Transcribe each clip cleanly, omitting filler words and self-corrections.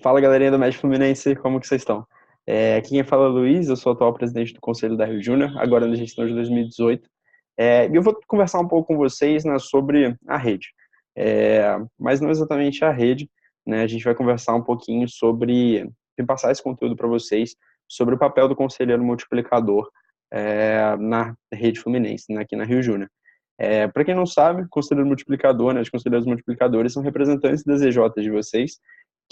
Fala, galerinha do Médio Fluminense, como que vocês estão? Aqui quem fala é o Luiz, eu sou o atual presidente do Conselho da Rio Júnior, agora na gestão de 2018. E eu vou conversar um pouco com vocês, né, sobre a rede. Mas não exatamente a rede, né? A gente vai conversar um pouquinho sobre, e passar esse conteúdo para vocês, sobre o papel do conselheiro multiplicador na rede Fluminense, né, aqui na Rio Júnior. Para quem não sabe, conselheiro multiplicador, né, os conselheiros multiplicadores são representantes das EJs de vocês,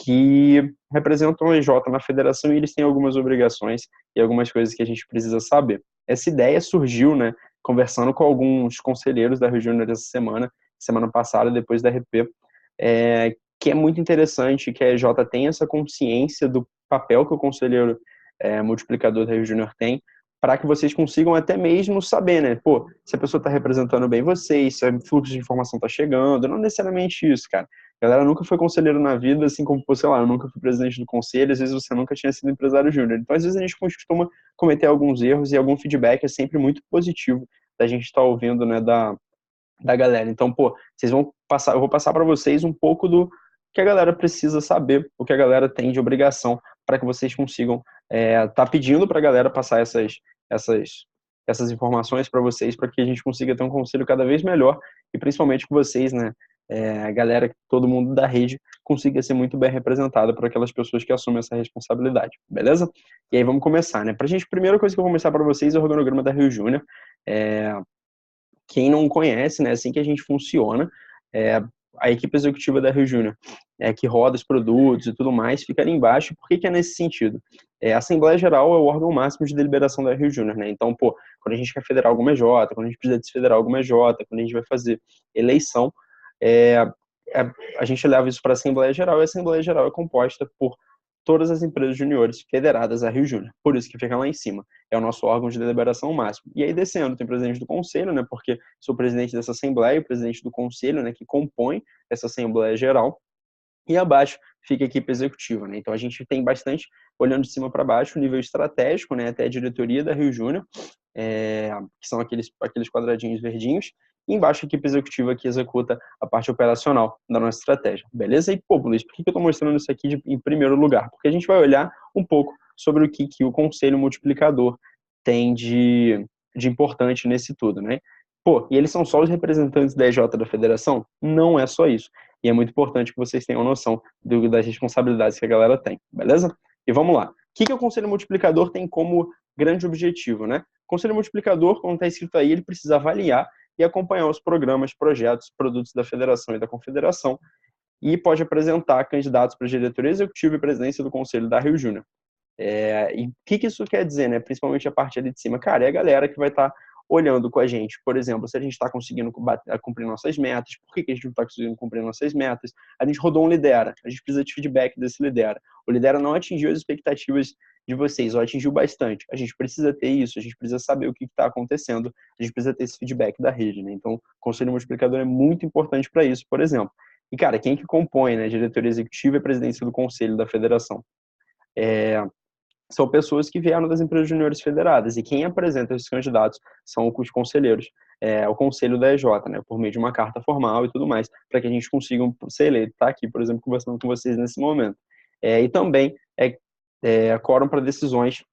que representam a EJ na federação e eles têm algumas obrigações e algumas coisas que a gente precisa saber. Essa ideia surgiu, né, conversando com alguns conselheiros da Rio Júnior essa semana passada, depois da RP, que é muito interessante que a EJ tenha essa consciência do papel que o conselheiro multiplicador da Rio Júnior tem, para que vocês consigam até mesmo saber, né? Pô, se a pessoa está representando bem vocês, se o fluxo de informação está chegando, não necessariamente isso, cara. A galera nunca foi conselheiro na vida, assim como, sei lá, eu nunca fui presidente do conselho, às vezes você nunca tinha sido empresário júnior. Então, às vezes a gente costuma cometer alguns erros e algum feedback é sempre muito positivo da gente estar ouvindo, né, da galera. Então, pô, vocês vão passar, eu vou passar para vocês um pouco do que a galera precisa saber, o que a galera tem de obrigação para que vocês consigam tá pedindo para a galera passar essas informações para vocês, para que a gente consiga ter um conselho cada vez melhor e principalmente que vocês, né, a galera, todo mundo da rede consiga ser muito bem representada por aquelas pessoas que assumem essa responsabilidade, beleza? E aí vamos começar, né? Pra gente, a primeira coisa que eu vou começar para vocês é o organograma da Rio Júnior. Quem não conhece, né, assim que a gente funciona, a equipe executiva da Rio Júnior, que roda os produtos e tudo mais, fica ali embaixo. Por que é nesse sentido? A Assembleia Geral é o órgão máximo de deliberação da Rio Júnior, né? Então, pô, quando a gente quer federar alguma EJ, quando a gente precisa desfederar alguma EJ, quando a gente vai fazer eleição, a gente leva isso para a Assembleia Geral, e a Assembleia Geral é composta por todas as empresas juniores federadas à Rio Júnior. Por isso que fica lá em cima. É o nosso órgão de deliberação máximo. E aí descendo, tem o presidente do conselho, né, porque sou presidente dessa assembleia, o presidente do conselho, né, que compõe essa assembleia geral. E abaixo fica a equipe executiva, né? Então a gente tem bastante, olhando de cima para baixo, o nível estratégico, né, até a diretoria da Rio Júnior, que são aqueles quadradinhos verdinhos, e embaixo a equipe executiva que executa a parte operacional da nossa estratégia, beleza? E, pô, Luiz, por que eu estou mostrando isso aqui em primeiro lugar? Porque a gente vai olhar um pouco sobre o que o Conselho Multiplicador tem de importante nesse tudo, né? Pô, e eles são só os representantes da EJ da federação? Não é só isso. E é muito importante que vocês tenham noção das responsabilidades que a galera tem, beleza? E vamos lá. O que o Conselho Multiplicador tem como grande objetivo, né? O Conselho Multiplicador, como está escrito aí, ele precisa avaliar e acompanhar os programas, projetos, produtos da federação e da confederação e pode apresentar candidatos para a diretoria executiva e presidência do Conselho da Rio Júnior. E o que isso quer dizer, né? Principalmente a parte ali de cima. Cara, é a galera que vai estar olhando com a gente, por exemplo, se a gente está conseguindo cumprir nossas metas, por que a gente não está conseguindo cumprir nossas metas. A gente rodou um Lidera, a gente precisa de feedback desse Lidera. O Lidera não atingiu as expectativas de vocês, ou atingiu bastante. A gente precisa ter isso, a gente precisa saber o que está acontecendo, a gente precisa ter esse feedback da rede, né? Então, o Conselho Multiplicador é muito importante para isso, por exemplo. E, cara, quem que compõe, né, a diretoria executiva e a presidência do Conselho da Federação? São pessoas que vieram das empresas juniores federadas, e quem apresenta esses candidatos são os conselheiros, o conselho da EJ, né, por meio de uma carta formal e tudo mais, para que a gente consiga ser eleito, tá aqui, por exemplo, conversando com vocês nesse momento. E também quórum para decisões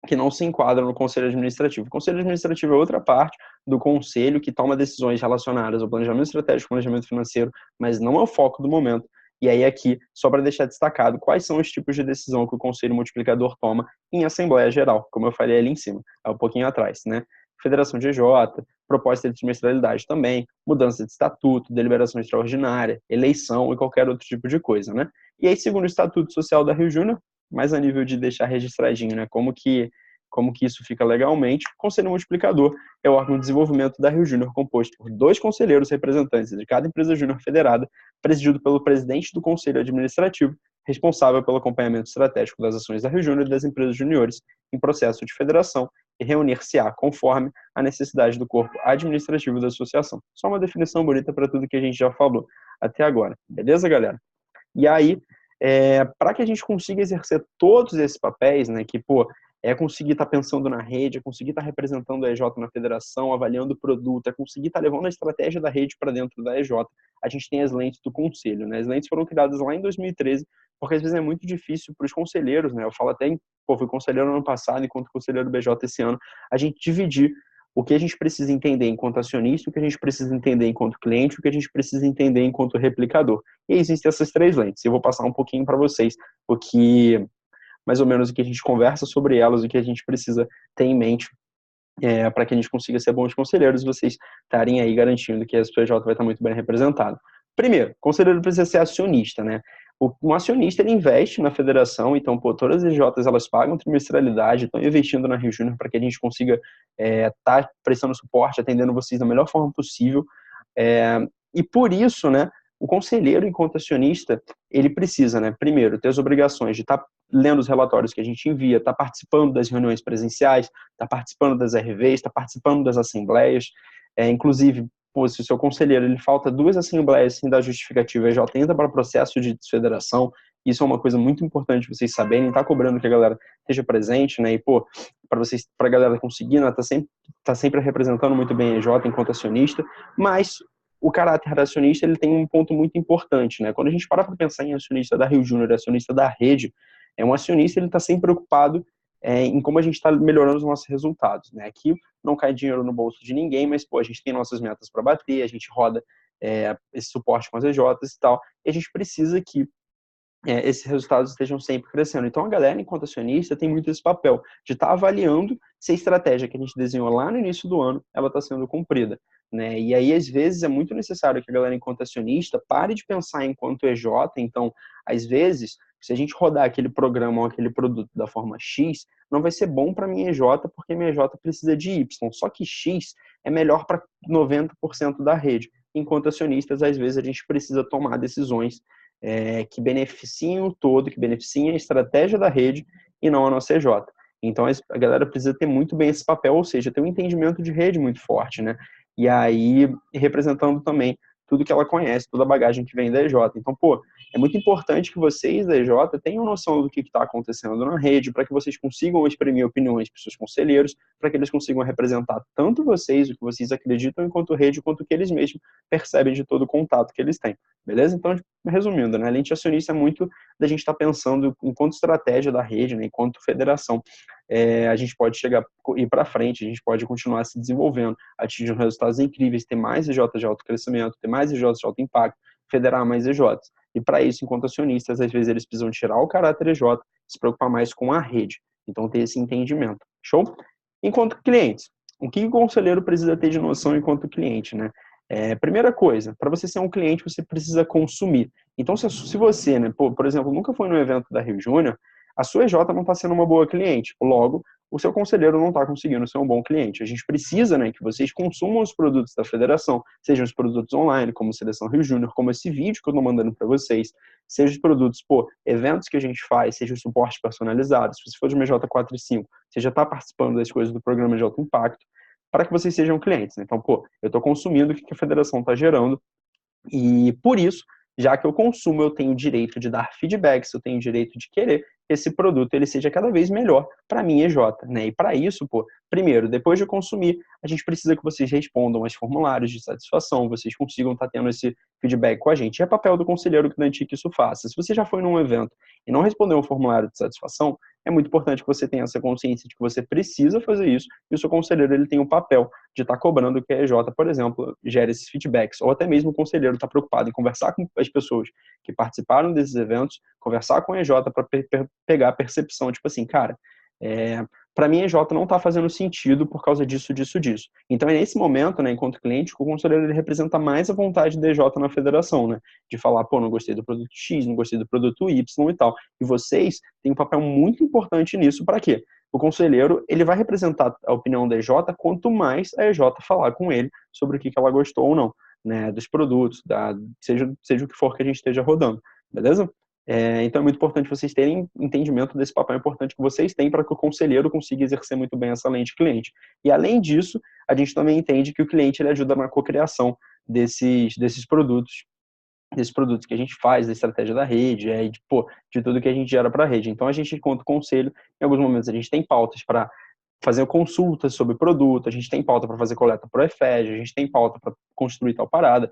que não se enquadram no conselho administrativo. O conselho administrativo é outra parte do conselho que toma decisões relacionadas ao planejamento estratégico, planejamento financeiro, mas não é o foco do momento. E aí aqui, só para deixar destacado, quais são os tipos de decisão que o Conselho Multiplicador toma em Assembleia Geral, como eu falei ali em cima, um pouquinho atrás, né? Federação de EJ, proposta de trimestralidade também, mudança de estatuto, deliberação extraordinária, eleição e qualquer outro tipo de coisa, né? E aí, segundo o Estatuto Social da Rio Júnior, mais a nível de deixar registradinho, né? Como que isso fica legalmente, o Conselho Multiplicador é o órgão de desenvolvimento da Rio Júnior, composto por 2 conselheiros representantes de cada empresa júnior federada, presidido pelo presidente do Conselho Administrativo, responsável pelo acompanhamento estratégico das ações da Rio Júnior e das empresas juniores em processo de federação e reunir-se-á conforme a necessidade do corpo administrativo da associação. Só uma definição bonita para tudo que a gente já falou até agora. Beleza, galera? E aí, para que a gente consiga exercer todos esses papéis, né, que, pô, conseguir estar pensando na rede, é conseguir estar representando a EJ na federação, avaliando o produto, é conseguir estar levando a estratégia da rede para dentro da EJ, a gente tem as lentes do conselho, né? As lentes foram criadas lá em 2013 porque às vezes é muito difícil para os conselheiros, né? Eu falo até, fui conselheiro no ano passado, enquanto conselheiro BJ esse ano, a gente dividir o que a gente precisa entender enquanto acionista, o que a gente precisa entender enquanto cliente, o que a gente precisa entender enquanto replicador. E existem essas três lentes. Eu vou passar um pouquinho para vocês, o que mais ou menos o que a gente conversa sobre elas, o que a gente precisa ter em mente para que a gente consiga ser bons conselheiros e vocês estarem aí garantindo que a SPJ vai estar muito bem representado. Primeiro, o conselheiro precisa ser acionista, né? Um acionista, ele investe na federação, então, todas as EJs, elas pagam trimestralidade, estão investindo na Rio Júnior para que a gente consiga estar prestando suporte, atendendo vocês da melhor forma possível. E por isso, né, o conselheiro, enquanto acionista, ele precisa, né, primeiro, ter as obrigações de estar lendo os relatórios que a gente envia, estar participando das reuniões presenciais, estar participando das RVs, estar participando das assembleias, inclusive, se o seu conselheiro ele falta 2 assembleias sem dar justificativa, já entra para processo de desfederação. Isso é uma coisa muito importante vocês saberem, tá cobrando que a galera esteja presente, né, e para a galera conseguir, né, tá sempre representando muito bem a EJ enquanto acionista, mas o caráter acionista, ele tem um ponto muito importante, né? Quando a gente para pensar em acionista da Rio Júnior, acionista da rede, um acionista, ele está sempre preocupado em como a gente está melhorando os nossos resultados, né? Aqui não cai dinheiro no bolso de ninguém, mas, a gente tem nossas metas para bater, a gente roda esse suporte com as EJs e tal, e a gente precisa que esses resultados estejam sempre crescendo. Então, a galera, enquanto acionista, tem muito esse papel de estar avaliando se a estratégia que a gente desenhou lá no início do ano, ela está sendo cumprida, né? E aí, às vezes, é muito necessário que a galera, enquanto acionista, pare de pensar enquanto EJ. Então, às vezes, se a gente rodar aquele programa ou aquele produto da forma X, não vai ser bom para minha EJ, porque minha EJ precisa de Y. Só que X é melhor para 90% da rede. Enquanto acionistas, às vezes, a gente precisa tomar decisões que beneficiem o todo, que beneficiem a estratégia da rede e não a nossa EJ. Então, a galera precisa ter muito bem esse papel, ou seja, ter um entendimento de rede muito forte, né? E aí, representando também tudo que ela conhece, toda a bagagem que vem da EJ. Então, é muito importante que vocês da EJ tenham noção do que está acontecendo na rede, para que vocês consigam exprimir opiniões para os seus conselheiros, para que eles consigam representar tanto vocês, o que vocês acreditam enquanto rede, quanto o que eles mesmos percebem de todo o contato que eles têm. Beleza? Então, resumindo, né, a lente acionista é muito da gente estar pensando enquanto estratégia da rede, né, enquanto federação. A gente pode ir para frente, a gente pode continuar se desenvolvendo, atingir resultados incríveis, ter mais EJs de alto crescimento, ter mais EJs de alto impacto, federar mais EJs. E para isso, enquanto acionistas, às vezes eles precisam tirar o caráter EJ, se preocupar mais com a rede. Então, ter esse entendimento. Show? Enquanto clientes, o que o conselheiro precisa ter de noção enquanto cliente, né? Primeira coisa, para você ser um cliente, você precisa consumir. Então, se você, né, por exemplo, nunca foi no evento da Rio Júnior, a sua EJ não está sendo uma boa cliente. Logo, o seu conselheiro não está conseguindo ser um bom cliente. A gente precisa, né, que vocês consumam os produtos da federação, sejam os produtos online, como Seleção Rio Júnior, como esse vídeo que eu estou mandando para vocês, sejam os produtos, eventos que a gente faz, seja o suporte personalizado, se você for de uma EJ4 e 5, você já está participando das coisas do programa de alto impacto, para que vocês sejam clientes. Né? Então, eu estou consumindo o que a federação está gerando e, por isso, já que eu consumo, eu tenho o direito de dar feedbacks, eu tenho o direito de querer que esse produto ele seja cada vez melhor para a minha EJ, né? E para isso, primeiro, depois de consumir, a gente precisa que vocês respondam aos formulários de satisfação, vocês consigam estar tendo esse feedback com a gente. E é papel do conselheiro garantir que isso faça. Se você já foi num evento e não respondeu um formulário de satisfação, é muito importante que você tenha essa consciência de que você precisa fazer isso e o seu conselheiro ele tem o papel de estar cobrando que a EJ, por exemplo, gere esses feedbacks, ou até mesmo o conselheiro está preocupado em conversar com as pessoas que participaram desses eventos, conversar com a EJ para pegar a percepção, tipo assim, cara, para mim a EJ não está fazendo sentido por causa disso, disso, disso. Então é nesse momento, né, enquanto cliente, que o conselheiro ele representa mais a vontade da EJ na federação, né, de falar, não gostei do produto X, não gostei do produto Y e tal. E vocês têm um papel muito importante nisso, para quê? O conselheiro, ele vai representar a opinião da EJ quanto mais a EJ falar com ele sobre o que ela gostou ou não, né, dos produtos, seja o que for que a gente esteja rodando, beleza? Então é muito importante vocês terem entendimento desse papel importante que vocês têm para que o conselheiro consiga exercer muito bem essa lente cliente. E além disso, a gente também entende que o cliente ele ajuda na cocriação desses produtos que a gente faz, da estratégia da rede, de tudo que a gente gera para a rede. Então a gente, enquanto conselho, em alguns momentos a gente tem pautas para fazer consultas sobre produto, a gente tem pauta para fazer coleta pro EFED, a gente tem pauta para construir tal parada,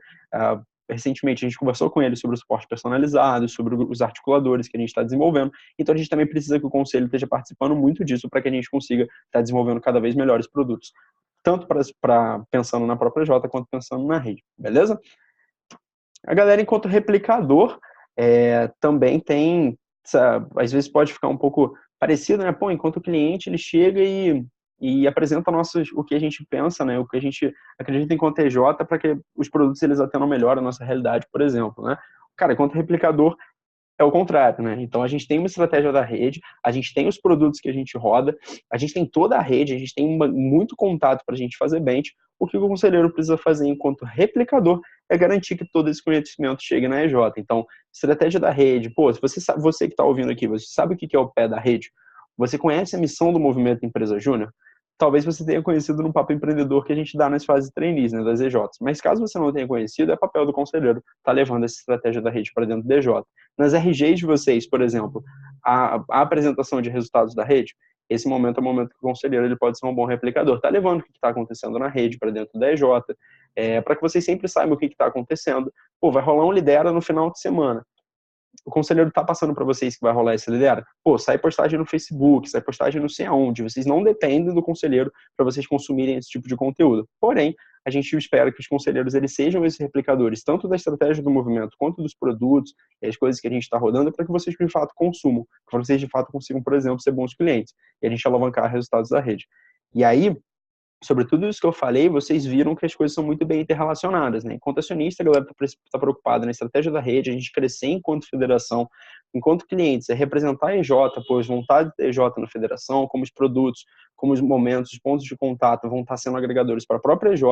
recentemente a gente conversou com eles sobre o suporte personalizado, sobre os articuladores que a gente está desenvolvendo, então a gente também precisa que o conselho esteja participando muito disso para que a gente consiga estar desenvolvendo cada vez melhores produtos, tanto para pensando na própria Jota quanto pensando na rede, beleza? A galera, enquanto replicador, também tem, às vezes pode ficar um pouco parecido, né? Pô, enquanto o cliente ele chega e apresenta o que a gente pensa, né? O que a gente acredita enquanto TJ para que os produtos eles atendam melhor a nossa realidade, por exemplo, né? Cara, enquanto replicador, é o contrário, né? Então a gente tem uma estratégia da rede, a gente tem os produtos que a gente roda, a gente tem toda a rede, a gente tem muito contato para a gente fazer bench. O que o conselheiro precisa fazer enquanto replicador é garantir que todo esse conhecimento chegue na EJ. Então, estratégia da rede, pô, se você que está ouvindo aqui, você sabe o que é o pé da rede? Você conhece a missão do movimento Empresa Júnior? Talvez você tenha conhecido no Papo Empreendedor que a gente dá nas fases de trainees, né, das EJs. Mas caso você não tenha conhecido, é papel do conselheiro estar levando essa estratégia da rede para dentro da EJ. Nas RGs de vocês, por exemplo, a apresentação de resultados da rede, esse momento é o momento que o conselheiro ele pode ser um bom replicador. Está levando o que está acontecendo na rede para dentro da EJ, para que vocês sempre saibam o que está acontecendo. Pô, vai rolar um lidera no final de semana. O conselheiro tá passando para vocês que vai rolar esse lidera. Pô, sai postagem no Facebook, sai postagem não sei aonde. Vocês não dependem do conselheiro para vocês consumirem esse tipo de conteúdo. Porém, a gente espera que os conselheiros eles sejam esses replicadores, tanto da estratégia do movimento, quanto dos produtos e as coisas que a gente está rodando, para que vocês de fato consumam, para vocês de fato consigam, por exemplo, ser bons clientes e a gente alavancar resultados da rede. E aí, sobre tudo isso que eu falei, vocês viram que as coisas são muito bem interrelacionadas, né? Enquanto acionista, a galera está preocupada na estratégia da rede, a gente crescer enquanto federação, enquanto clientes, é representar a EJ, pô, as vontades da EJ na federação, como os produtos, como os momentos, os pontos de contato vão estar sendo agregadores para a própria EJ,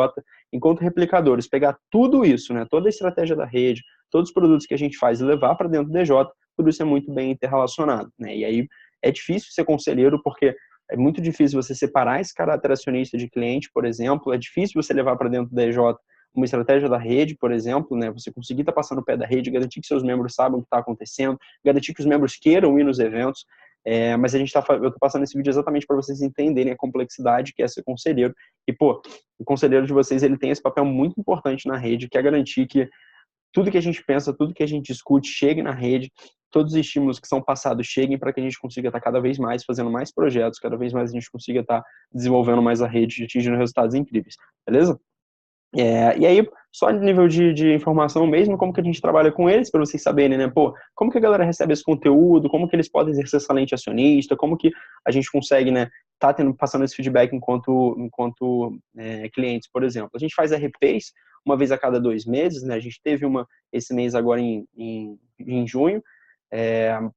enquanto replicadores, pegar tudo isso, né? Toda a estratégia da rede, todos os produtos que a gente faz e levar para dentro da EJ, tudo isso é muito bem interrelacionado, né? E aí é difícil ser conselheiro porque é muito difícil você separar esse caráter acionista de cliente, por exemplo. É difícil você levar para dentro da EJ uma estratégia da rede, por exemplo, né? Você conseguir estar passando o pé da rede, garantir que seus membros saibam o que está acontecendo, garantir que os membros queiram ir nos eventos. Mas eu estou passando esse vídeo exatamente para vocês entenderem a complexidade que é ser conselheiro. E, pô, o conselheiro de vocês, ele tem esse papel muito importante na rede, que é garantir que tudo que a gente pensa, tudo que a gente discute chegue na rede, todos os estímulos que são passados cheguem para que a gente consiga estar cada vez mais fazendo mais projetos, cada vez mais a gente consiga estar desenvolvendo mais a rede e atingindo resultados incríveis, beleza? E aí, só de nível de informação mesmo, como que a gente trabalha com eles, para vocês saberem, né? Pô, como que a galera recebe esse conteúdo, como que eles podem exercer essa lente acionista, como que a gente consegue, né, passando esse feedback enquanto clientes, por exemplo. A gente faz RPs uma vez a cada 2 meses, né? A gente teve esse mês agora em junho,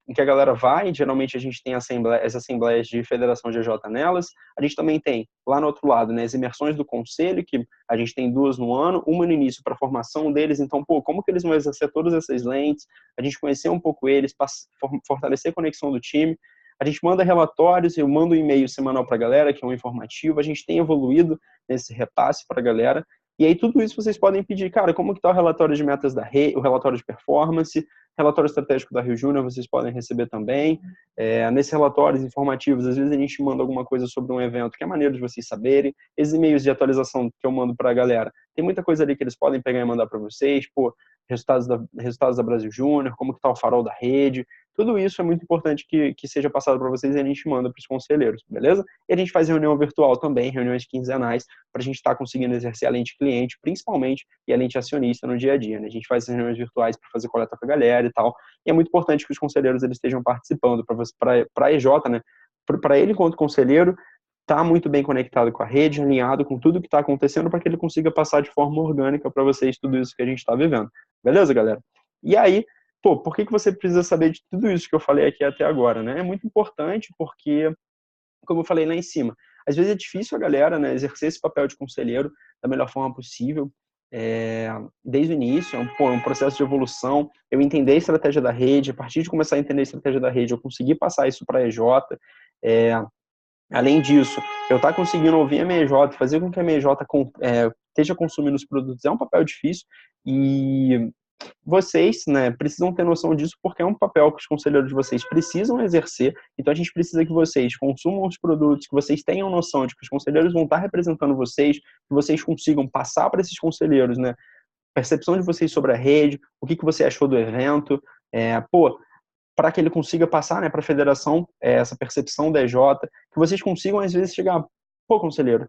em que a galera vai, geralmente a gente tem as assembleias de federação GJ nelas, a gente também tem, lá no outro lado, né, as imersões do conselho, que a gente tem 2 no ano, uma no início para a formação deles, então, pô, como que eles vão exercer todas essas lentes, a gente conhecer um pouco eles, fortalecer a conexão do time, a gente manda relatórios, eu mando um e-mail semanal para a galera, que é um informativo, a gente tem evoluído nesse repasse para a galera, e aí tudo isso vocês podem pedir, cara, como que está o relatório de metas da rede, o relatório de performance, relatório estratégico da Rio Júnior, vocês podem receber também. Nesses relatórios informativos, às vezes a gente manda alguma coisa sobre um evento que é maneiro de vocês saberem. Esses e-mails de atualização que eu mando para a galera, tem muita coisa ali que eles podem pegar e mandar para vocês, pô, resultados da Brasil Júnior, como que está o farol da rede. Tudo isso é muito importante que seja passado para vocês e a gente manda para os conselheiros, beleza? E a gente faz reunião virtual também, reuniões quinzenais, para a gente estar conseguindo exercer a lente cliente, principalmente, e a lente acionista no dia a dia, né? A gente faz reuniões virtuais para fazer coleta com a galera e tal, e é muito importante que os conselheiros eles estejam participando, para a EJ, né? Para ele, enquanto conselheiro, tá muito bem conectado com a rede, alinhado com tudo que está acontecendo, para que ele consiga passar de forma orgânica para vocês tudo isso que a gente está vivendo. Beleza, galera? E aí, pô, por que você precisa saber de tudo isso que eu falei aqui até agora, né? É muito importante porque, como eu falei lá em cima, às vezes é difícil a galera, né, exercer esse papel de conselheiro da melhor forma possível, desde o início, é um processo de evolução, eu entender a estratégia da rede, a partir de começar a entender a estratégia da rede, eu consegui passar isso para a EJ, além disso, eu estar conseguindo ouvir a minha EJ, fazer com que a minha EJ esteja consumindo os produtos, é um papel difícil, e vocês, né, precisam ter noção disso porque é um papel que os conselheiros de vocês precisam exercer, então a gente precisa que vocês consumam os produtos, que vocês tenham noção de que os conselheiros vão estar representando vocês, que vocês consigam passar para esses conselheiros, né, percepção de vocês sobre a rede, o que você achou do evento, para que ele consiga passar, né, para a federação essa percepção da EJ, que vocês consigam às vezes chegar, pô, conselheiro,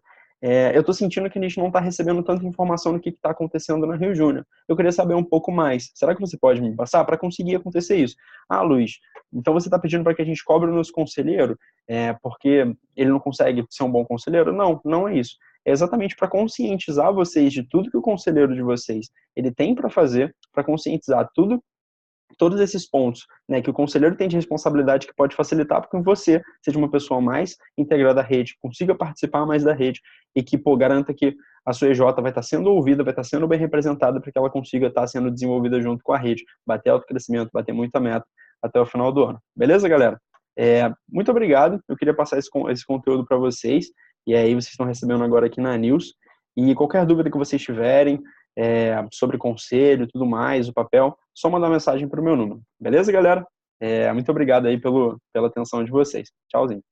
eu estou sentindo que a gente não está recebendo tanta informação do que está acontecendo na Rio Júnior. Eu queria saber um pouco mais. Será que você pode me passar para conseguir acontecer isso? Ah, Luiz, então você está pedindo para que a gente cobre o nosso conselheiro porque ele não consegue ser um bom conselheiro? Não, não é isso. É exatamente para conscientizar vocês de tudo que o conselheiro de vocês ele tem para fazer, para conscientizar todos esses pontos, né, que o conselheiro tem de responsabilidade que pode facilitar para que você seja uma pessoa mais integrada à rede, consiga participar mais da rede e que, garanta que a sua EJ vai estar sendo ouvida, vai estar sendo bem representada para que ela consiga estar sendo desenvolvida junto com a rede, bater autocrescimento, bater muita meta até o final do ano. Beleza, galera? Muito obrigado. Eu queria passar esse conteúdo para vocês e aí vocês estão recebendo agora aqui na News. E qualquer dúvida que vocês tiverem, sobre conselho e tudo mais, o papel, só mandar mensagem para o meu número. Beleza, galera? Muito obrigado aí pela atenção de vocês. Tchauzinho.